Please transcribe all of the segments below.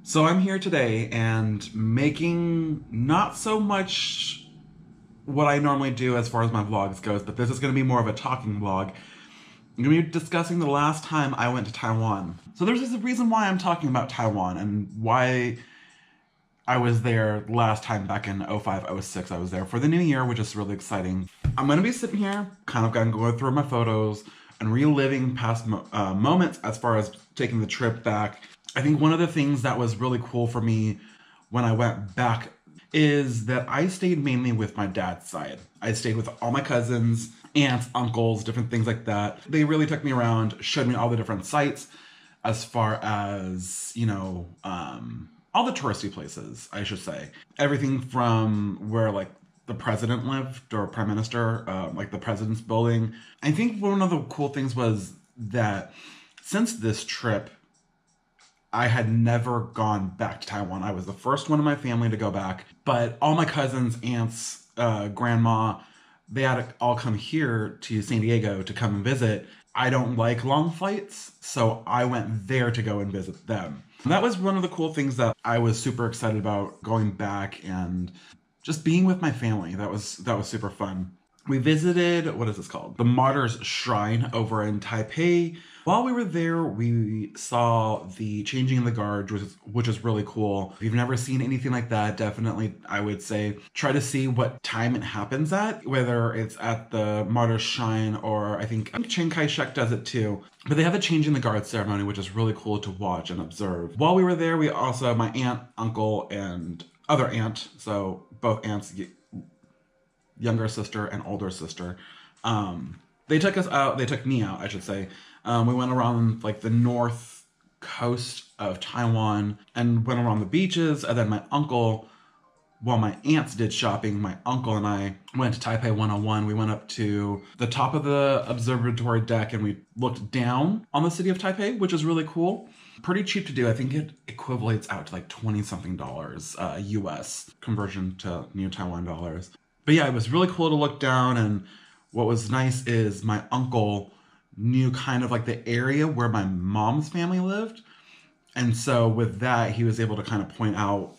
So I'm here today and making not so much what I normally do as far as my vlogs goes, but this is going to be more of a talking vlog. I'm going to be discussing the last time I went to Taiwan. So there's a reason why I'm talking about Taiwan and why I was there last time back in 05, 06. I was there for the new year, which is really exciting. I'm going to be sitting here, kind of going to go through my photos and reliving past moments as far as taking the trip back. I think one of the things that was really cool for me when I went back is that I stayed mainly with my dad's side. I stayed with all my cousins, aunts, uncles, different things like that. They really took me around, showed me all the different sites as far as, all the touristy places, I should say. Everything from where like the president lived or prime minister, like the president's building. I think one of the cool things was that since this trip, I had never gone back to Taiwan. I was the first one in my family to go back, but all my cousins, aunts, grandma, they had to all come here to San Diego to come and visit. I don't like long flights, so I went there to go and visit them. And that was one of the cool things that I was super excited about, going back and just being with my family. That was super fun. We visited, what is this called? The Martyrs Shrine over in Taipei. While we were there, we saw the changing of the guard, which is really cool. If you've never seen anything like that, definitely, I would say, try to see what time it happens at, whether it's at the Martyrs Shrine or I think Chiang Kai-shek does it too. But they have a changing the guard ceremony, which is really cool to watch and observe. While we were there, we also, my aunt, uncle, and other aunt, so both aunts, younger sister and older sister, they took us out, they took me out, I should say. We went around like the north coast of Taiwan and went around the beaches. And then my uncle, while my aunts did shopping, my uncle and I went to Taipei 101. We went up to the top of the observatory deck and we looked down on the city of Taipei, which is really cool. Pretty cheap to do. I think it equivalates out to like 20-something US conversion to Taiwan dollars. But yeah, it was really cool to look down, and what was nice is my uncle knew kind of like the area where my mom's family lived. And so with that, he was able to kind of point out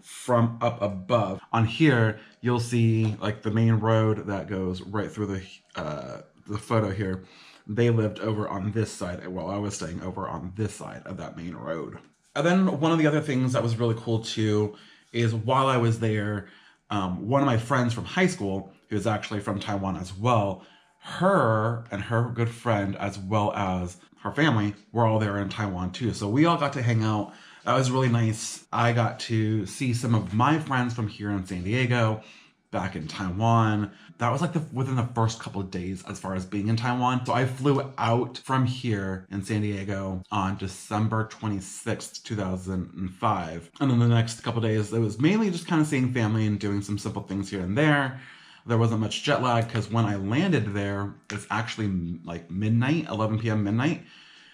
from up above. On here, you'll see like the main road that goes right through the photo here. They lived over on this side while I was staying over on this side of that main road. And then one of the other things that was really cool too is while I was there, one of my friends from high school, who is actually from Taiwan as well, her and her good friend, as well as her family, were all there in Taiwan too. So we all got to hang out. That was really nice. I got to see some of my friends from here in San Diego, back in Taiwan. That was like within the first couple of days as far as being in Taiwan. So I flew out from here in San Diego on December 26th, 2005. And then the next couple of days, it was mainly just kind of seeing family and doing some simple things here and there. There wasn't much jet lag because when I landed there, it's actually like midnight, 11 p.m. midnight.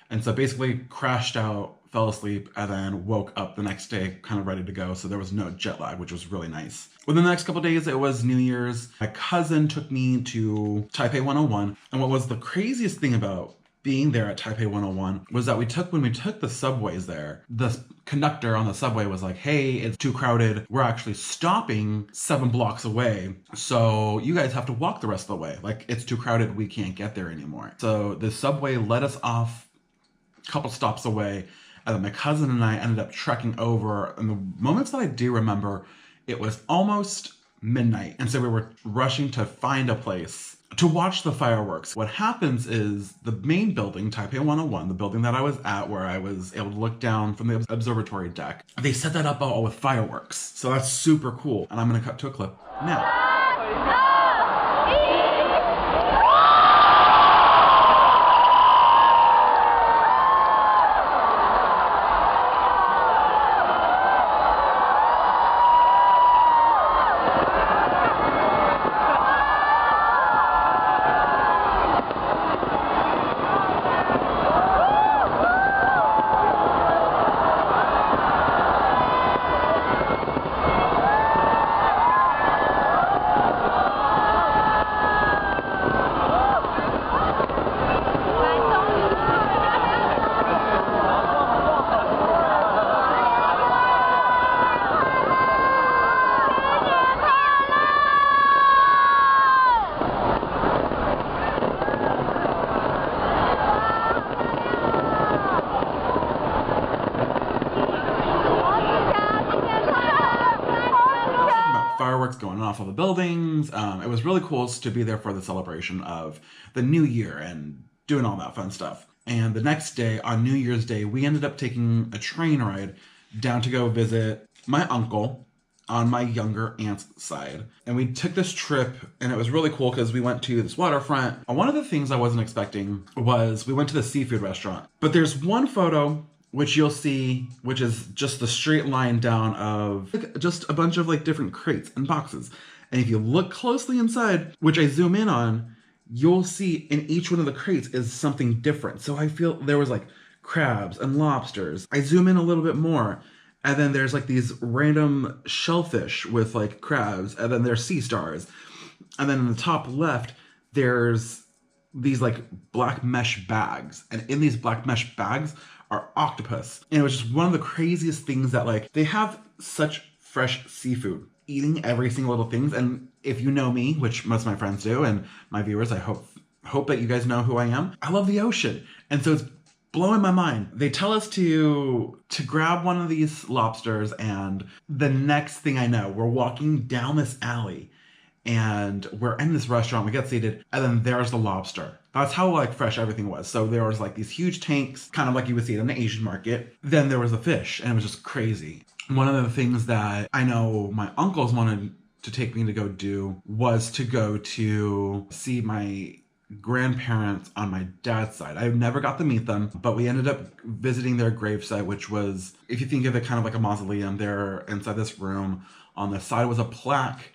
And so basically crashed out, fell asleep, and then woke up the next day kind of ready to go. So there was no jet lag, which was really nice. Within the next couple of days, it was New Year's. My cousin took me to Taipei 101. And what was the craziest thing about being there at Taipei 101 was that when we took the subways there, the conductor on the subway was like, hey, it's too crowded. We're actually stopping 7 blocks away. So you guys have to walk the rest of the way. Like, it's too crowded. We can't get there anymore. So the subway let us off a couple stops away. And then my cousin and I ended up trekking over. And the moments that I do remember, it was almost midnight. And so we were rushing to find a place to watch the fireworks. What happens is the main building, Taipei 101, the building that I was at where I was able to look down from the observatory deck, they set that up all with fireworks. So that's super cool. And I'm going to cut to a clip now. off all the buildings. It was really cool to be there for the celebration of the new year and doing all that fun stuff. And the next day, on New Year's Day, we ended up taking a train ride down to go visit my uncle on my younger aunt's side. And we took this trip, and it was really cool because we went to this waterfront. And one of the things I wasn't expecting was we went to the seafood restaurant. But there's one photo which you'll see, which is just the straight line down of just a bunch of like different crates and boxes. And if you look closely inside, which I zoom in on, you'll see in each one of the crates is something different. So I feel there was like crabs and lobsters. I zoom in a little bit more, and then there's like these random shellfish with like crabs, and then there's sea stars. And then in the top left, there's these like black mesh bags. And in these black mesh bags are octopus. And it was just one of the craziest things that like, they have such fresh seafood, eating every single little things. And if you know me, which most of my friends do, and my viewers, I hope that you guys know who I am. I love the ocean. And so it's blowing my mind. They tell us to grab one of these lobsters, and the next thing I know, we're walking down this alley and we're in this restaurant, we get seated, and then there's the lobster. That's how like fresh everything was. So there was like these huge tanks, kind of like you would see it in the Asian market. Then there was the fish, and it was just crazy. One of the things that I know my uncles wanted to take me to go do was to go to see my grandparents on my dad's side. I never got to meet them, but we ended up visiting their gravesite, which was, if you think of it kind of like a mausoleum, there inside this room. On the side was a plaque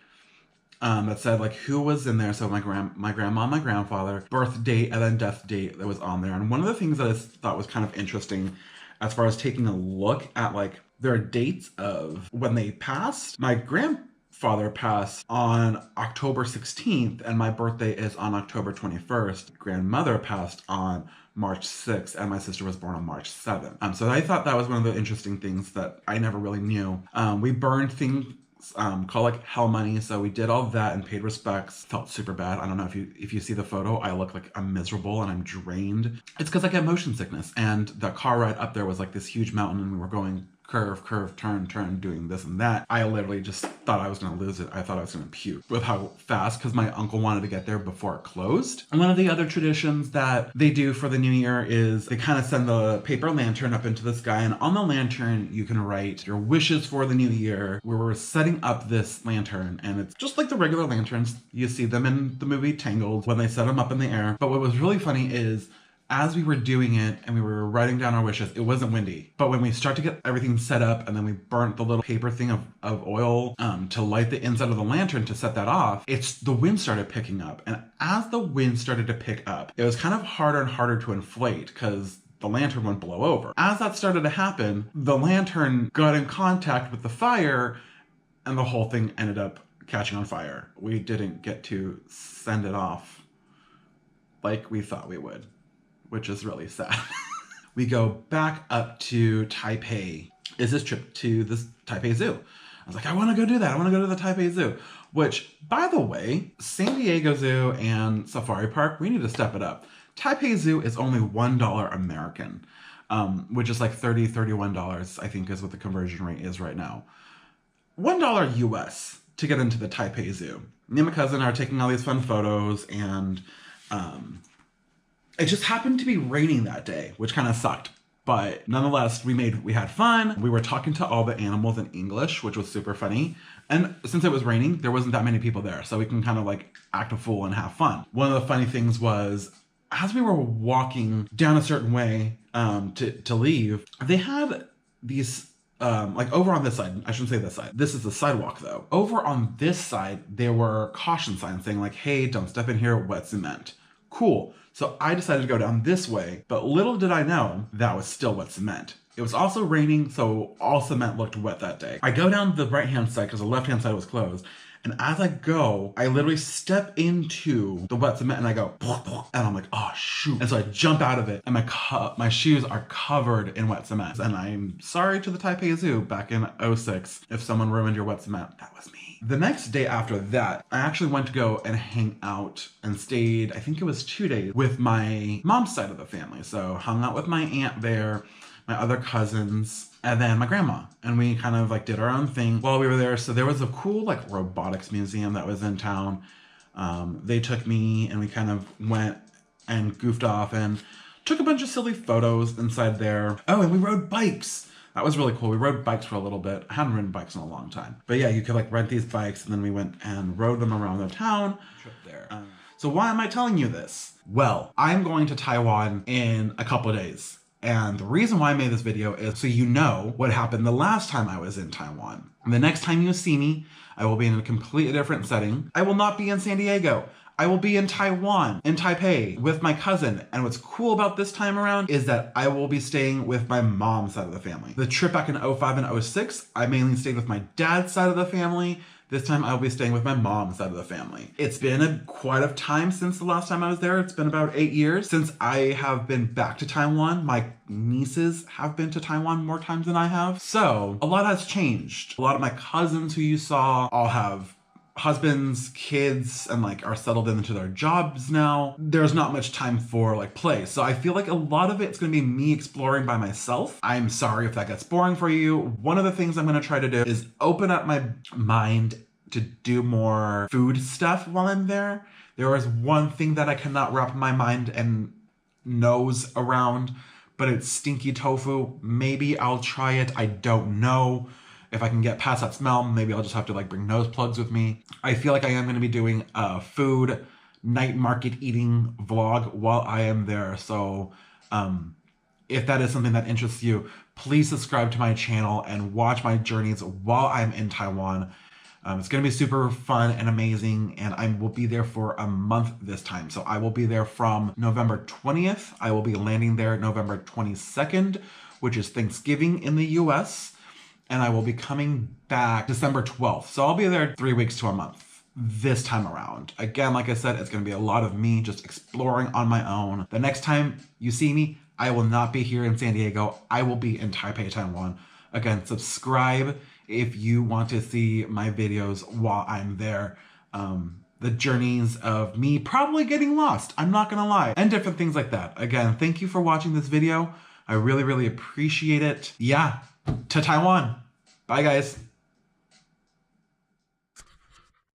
that said like who was in there. So my grandma, my grandfather, birth date, and then death date that was on there. And one of the things that I thought was kind of interesting as far as taking a look at like their dates of when they passed. My grandfather passed on October 16th, and my birthday is on October 21st. Grandmother passed on March 6th, and my sister was born on March 7th. So I thought that was one of the interesting things that I never really knew. We burned things called like hell money. So we did all that and paid respects. Felt super bad. I don't know if you see the photo, I look like I'm miserable and I'm drained. It's because I get motion sickness, and the car ride up there was like this huge mountain, and we were going curve, turn, doing this and that. I literally just thought I was going to lose it. I thought I was going to puke with how fast, because my uncle wanted to get there before it closed. And one of the other traditions that they do for the new year is they kind of send the paper lantern up into the sky, and on the lantern you can write your wishes for the new year. We were setting up this lantern, and it's just like the regular lanterns. You see them in the movie Tangled when they set them up in the air. But what was really funny is, as we were doing it and we were writing down our wishes, it wasn't windy. But when we start to get everything set up, and then we burnt the little paper thing of oil to light the inside of the lantern to set that off, the wind started picking up. And as the wind started to pick up, it was kind of harder and harder to inflate because the lantern wouldn't blow over. As that started to happen, the lantern got in contact with the fire, and the whole thing ended up catching on fire. We didn't get to send it off like we thought we would, which is really sad. We go back up to Taipei. Is this trip to this Taipei Zoo? I was like, I want to go do that. I want to go to the Taipei Zoo. Which, by the way, San Diego Zoo and Safari Park, we need to step it up. Taipei Zoo is only $1 American, which is like $31, I think is what the conversion rate is right now. $1 US to get into the Taipei Zoo. Me and my cousin are taking all these fun photos, and it just happened to be raining that day, which kind of sucked. But nonetheless, we had fun. We were talking to all the animals in English, which was super funny. And since it was raining, there wasn't that many people there, so we can kind of like act a fool and have fun. One of the funny things was, as we were walking down a certain way to leave, they had these like over on this side, I shouldn't say this side. This is the sidewalk though. Over on this side, there were caution signs saying like, hey, don't step in here, wet cement. Cool. So I decided to go down this way, but little did I know that was still wet cement. It was also raining, so all cement looked wet that day. I go down the right-hand side because the left-hand side was closed. And as I go, I literally step into the wet cement and I go, and I'm like, oh shoot. And so I jump out of it, and my shoes are covered in wet cement. And I'm sorry to the Taipei Zoo back in 2006 if someone ruined your wet cement. That was me. The next day after that, I actually went to go and hang out and stayed, I think it was 2 days, with my mom's side of the family. So hung out with my aunt there, my other cousins, and then my grandma. And we kind of like did our own thing while we were there. So there was a cool like robotics museum that was in town. They took me and we kind of went and goofed off and took a bunch of silly photos inside there. Oh, and we rode bikes. That was really cool. We rode bikes for a little bit. I hadn't ridden bikes in a long time. But yeah, you could like rent these bikes and then we went and rode them around the town. Trip there. So why am I telling you this? Well, I'm going to Taiwan in a couple of days. And the reason why I made this video is so you know what happened the last time I was in Taiwan. And the next time you see me, I will be in a completely different setting. I will not be in San Diego. I will be in Taiwan, in Taipei, with my cousin. And what's cool about this time around is that I will be staying with my mom's side of the family. The trip back in 05 and 06, I mainly stayed with my dad's side of the family. This time I'll be staying with my mom's side of the family. It's been quite a time since the last time I was there. It's been about 8 years since I have been back to Taiwan. My nieces have been to Taiwan more times than I have. So a lot has changed. A lot of my cousins who you saw all have husbands, kids, and like are settled into their jobs now. There's not much time for like play. So I feel like a lot of it's gonna be me exploring by myself. I'm sorry if that gets boring for you. One of the things I'm gonna try to do is open up my mind to do more food stuff while I'm there. There is one thing that I cannot wrap my mind and nose around, but it's stinky tofu. Maybe I'll try it. I don't know. If I can get past that smell, maybe I'll just have to like bring nose plugs with me. I feel like I am going to be doing a food night market eating vlog while I am there. So if that is something that interests you, please subscribe to my channel and watch my journeys while I'm in Taiwan. It's going to be super fun and amazing, and I will be there for a month this time. So I will be there from November 20th. I will be landing there November 22nd, which is Thanksgiving in the US. And I will be coming back December 12th. So I'll be there 3 weeks to a month this time around. Again, like I said, it's gonna be a lot of me just exploring on my own. The next time you see me, I will not be here in San Diego. I will be in Taipei, Taiwan. Again, subscribe if you want to see my videos while I'm there. The journeys of me probably getting lost, I'm not gonna lie, and different things like that. Again, thank you for watching this video. I really, really appreciate it. Yeah. To Taiwan. Bye, guys.